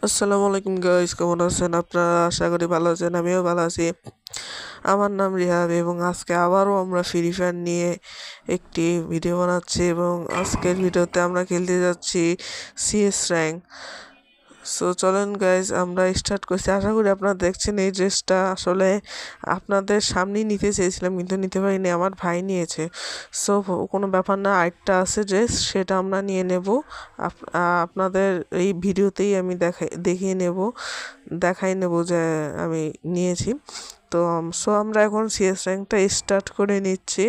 আসসালামু আলাইকুম গাইস, কেমন আছেন আপনারা? আশা করি ভালো আছেন। আমিও ভালো আছি। আমার নাম রিহাব এবং আজকে আবারও আমরা ফ্রি ফায়ার নিয়ে একটি ভিডিও বানাচ্ছি এবং আজকের ভিডিওতে আমরা খেলতে যাচ্ছি সিএস র্যাঙ্ক। সো চলেন গাইজ, আমরা স্টার্ট করছি। আশা করি আপনারা দেখছেন। এই ড্রেসটা আসলে আপনাদের সামনেই নিতে চেয়েছিলাম কিন্তু নিতে পারিনি, আমার ভাই নিয়েছে। সো কোনো ব্যাপার না, আরেকটা আছে ড্রেস, সেটা আমরা নিয়ে নেব। আপনাদের এই ভিডিওতেই আমি দেখাই নেব যে আমি নিয়েছি। তো আমরা এখন সিএস র্যাঙ্কটা স্টার্ট করে নিচ্ছি।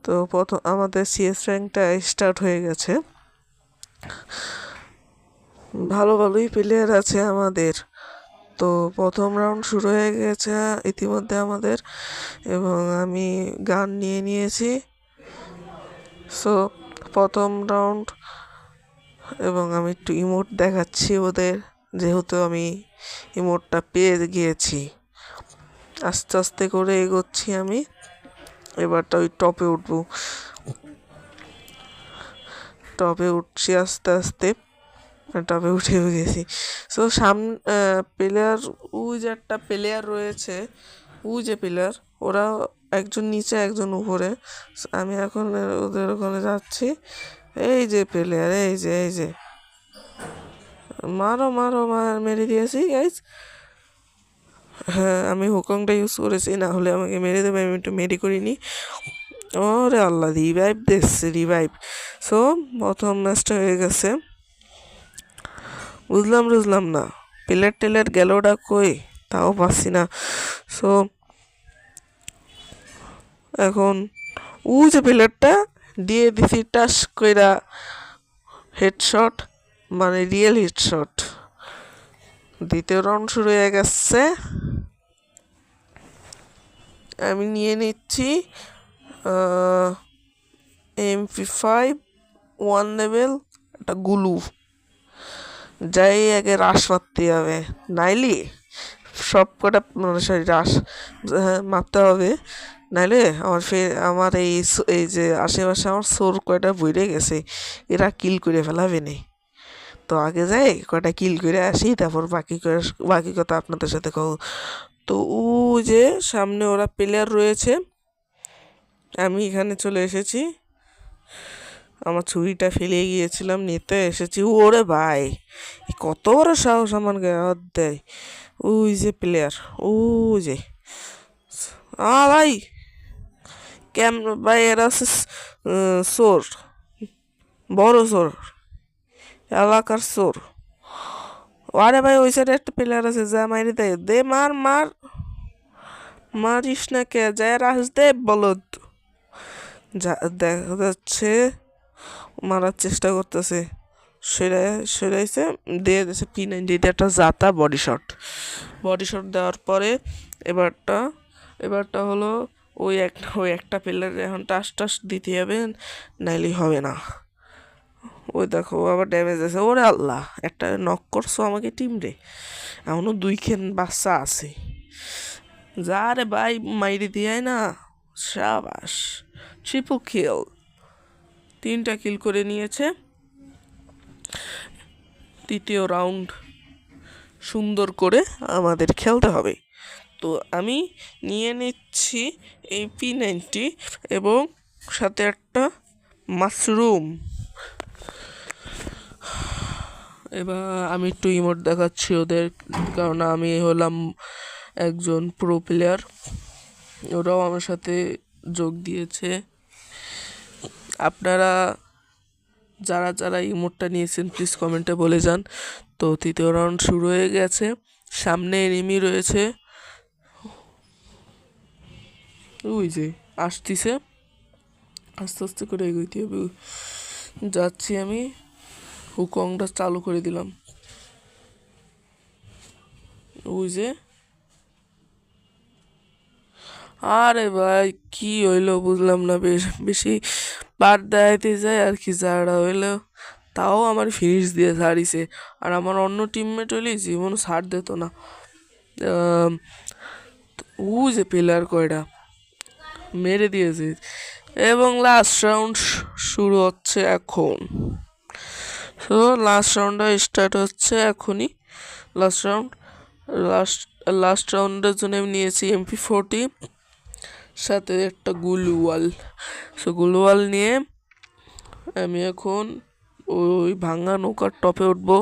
তো প্রথম আমাদের সিএস র্যাঙ্কটা স্টার্ট হয়ে গেছে। ভালোই প্লেয়ার আছে আমাদের। তো প্রথম রাউন্ড শুরু হয়ে গেছে ইতিমধ্যে আমাদের, এবং আমি গান নিয়ে নিয়েছি। সো প্রথম রাউন্ড, এবং আমি একটু ইমোট দেখাচ্ছি ওদের, যেহেতু আমি ইমোটটা পেয়ে গিয়েছি। আস্তে আস্তে করে এগোচ্ছি আমি। এবারটা ওই টপে উঠছি আস্তে আস্তে। টপে উঠে গেছি। সো প্লেয়ার, ওই যে একটা প্লেয়ার রয়েছে, ওই যে প্লেয়ার, ওরা একজন নিচে একজন উপরে। আমি এখন ওদের ওখানে যাচ্ছি। এই যে প্লেয়ার, এই যে মারো মারো মেরে দিয়েছি গাইজ। হ্যাঁ, আমি হুকংটা ইউজ করেছি, না হলে আমাকে মেরে দেবে। আমি একটু মেরি করিনি। ওরে আল্লাহ, রিভাইভ দেখছে, রিভাইভ। সো প্রথম ম্যাচটা হয়ে গেছে। বুঝলাম না, প্লেয়ার টেলার গেলোটা কই, তাও পাচ্ছি না। সো এখন যে প্লেয়ারটা দিয়ে দিছি টাস কইরা হেডশট, মানে রিয়েল হেডশট। দ্বিতীয় রাউন্ড শুরু হয়ে গেছে। আমি নিয়ে নিচ্ছি MP5 1 লেভেল একটা গুলু। যাই আগে রাশ মারতে হবে, নাইলে সব কটা সরি রাশ মারতে হবে, নাইলে আমার এই যে আশেপাশে আমার সোর কয়টা বইরে গেছে, এরা কিল করে ফেলাবে নে। তো আগে যাই কয়টা কিল করে আসি, তারপর বাকি কথা আপনাদের সাথে কব। তো যে সামনে ওরা প্লেয়ার রয়েছে, আমি এখানে চলে এসেছি। আমার ছুরিটা ফেলে গিয়েছিলাম, নিতে এসেছি। ওরে ভাই, কত বড় সাহস আমার গায়ে হাত দেয়। ওই যে প্লেয়ার, ওই যে ভাই, ভাই এরা হচ্ছে চোর, বড় চোর, এলাকার চোর। আরে ভাই, ওই সাইডে একটা প্লেয়ার আছে, যা মারি দেয়, দে মার মার, মারিস না কে, যায় রাস দে বলদ। দেখা যাচ্ছে মারার চেষ্টা করতেছে, সেরাইছে, দিয়ে দিয়েছে P90 দিয়ে একটা জাতা বডি শট দেওয়ার পরে এবারটা হলো ওই একটা প্লেয়ার এখন টাস দিতে হবে, নাইলে হবে না। ওই দেখো আবার ড্যামেজ আছে। ওরে আল্লাহ, একটা নক করছো আমাকে টিম রে, এখনো 2 বাচ্চা আছে। যা রে ভাই, মাইরে দিয়ে না, সাবাস, ট্রিপল কিল, 3টা কিল করে নিয়েছে। তৃতীয় রাউন্ড সুন্দর করে আমাদের খেলতে হবে। তো আমি নিয়ে নিচ্ছি এই P90 এবং সাথে একটা মাশরুম। এবার আমি একটু ইমোট দেখাচ্ছি ওদের, কারণ আমি হলাম একজন প্রো প্লেয়ার, ওরাও আমার সাথে যোগ দিয়েছে। আপনারা যারা ইমোটটা নিয়েছেন প্লিজ কমেন্টে বলে যান। তো তৃতীয় রাউন্ড শুরু হয়ে গেছে, সামনে এনিমি রয়েছে, ওই যে আসতেছে, আস্তে আস্তে করে এগোইতে হবে। যাচ্ছি আমি, হুকংটা চালু করে দিলাম। ওই যে, আরে ভাই কি হইলো বুঝলাম না, বেশি বার দেখাইতে যায় আর কি, যারা হইলো তাও আমার ফিনিশ দিয়ে ছাড়িছে। আর আমার অন্য টিমমেট হইলে জীবনও ছাড় দিত না। ও যে প্লেয়ার কয়টা মেরে দিয়েছে, এবং লাস্ট রাউন্ড শুরু হচ্ছে এখন। তো লাস্ট রাউন্ডটা স্টার্ট হচ্ছে এখনই। Last round. লাস্ট রাউন্ডের জন্য আমি নিয়েছি MP40, সাথে একটা গুলওয়াল। সো গুলওয়াল নিয়ে আমি এখন ওই ভাঙা নৌকার টপে উঠবো।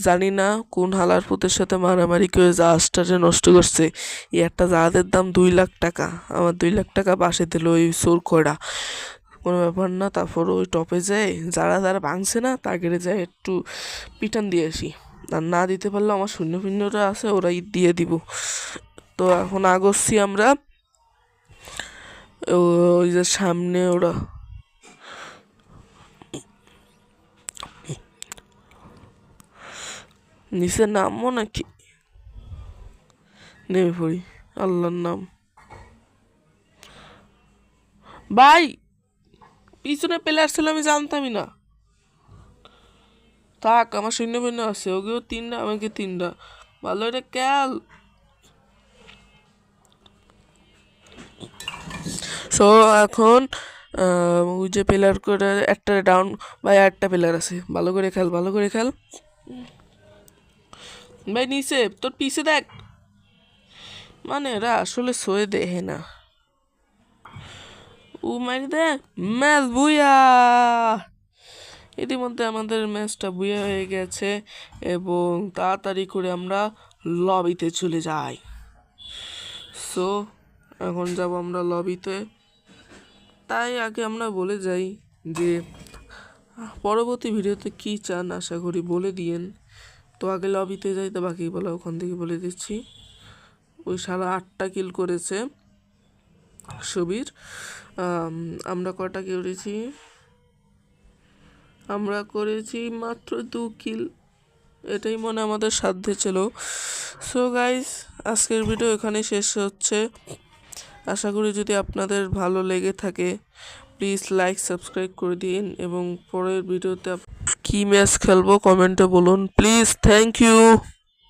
জানি না কোন হালার পুতের সাথে মারামারি করে জাহাজটাকে নষ্ট করছে। এই একটা জাহাজের দাম 2 লাখ টাকা, আমার 2 লাখ টাকা বাসে দিল ওই চোর খোড়া। কোনো ব্যাপার না, তারপর ওই টপে যাই, যারা যারা ভাঙছে না তাকে যাই একটু পিটান দিয়ে আসি। আর না দিতে পারলে আমার সৈন্যরা আছে, ওরাই দিয়ে দিব। তো এখন আগচ্ছি আমরা, ওই যে সামনে ওরা নিচে নামবো নাকি, নেমে পড়ি, আল্লাহর নাম। ভাই পিছনে প্লেয়ার ছিল, আমি জানতামই না। থাক, আমার সৈন্য আছে, ওকেও 3টা, আমাকে 3টা, ভালো এটা ক্যাল। সো এখন ওই যে প্লেয়ার করে একটা ডাউন, ভাই একটা প্লেয়ার আছে, ভালো করে খেল, ভালো করে খেল ভাই। নিচে তোর পিছে দেখ, মানে এরা আসলে সয়ে দেহে না। ও মারি দেখ, ম্যাচ বুইয়া। ইতিমধ্যে আমাদের ম্যাচটা বুইয়া হয়ে গেছে এবং তাড়াতাড়ি করে আমরা লবিতে চলে যাই। সো এখন যাব আমরা লবিতে। তাই আগে আমরা বলে যাই যে পরবর্তী ভিডিওতে কি চান, আশা করি বলে দিয়েন। তো আগে লবিতে যাই, তো বাকি বলা ওখান থেকে বলে দিচ্ছি। ওই সারা 8টা কিল করেছে সুবীর। আমরা কটা করেছি? আমরা করেছি মাত্র 2 কিল। এটাই মনে আমাদের সাধ্যে ছিল। সো গাইস, আজকের ভিডিও এখানে শেষ হচ্ছে। আশা করি যদি আপনাদের ভালো লেগে থাকে প্লিজ লাইক সাবস্ক্রাইব করে দিন এবং পরের ভিডিওতে কি ম্যাচ খেলবো কমেন্টে বলুন প্লিজ। Thank you.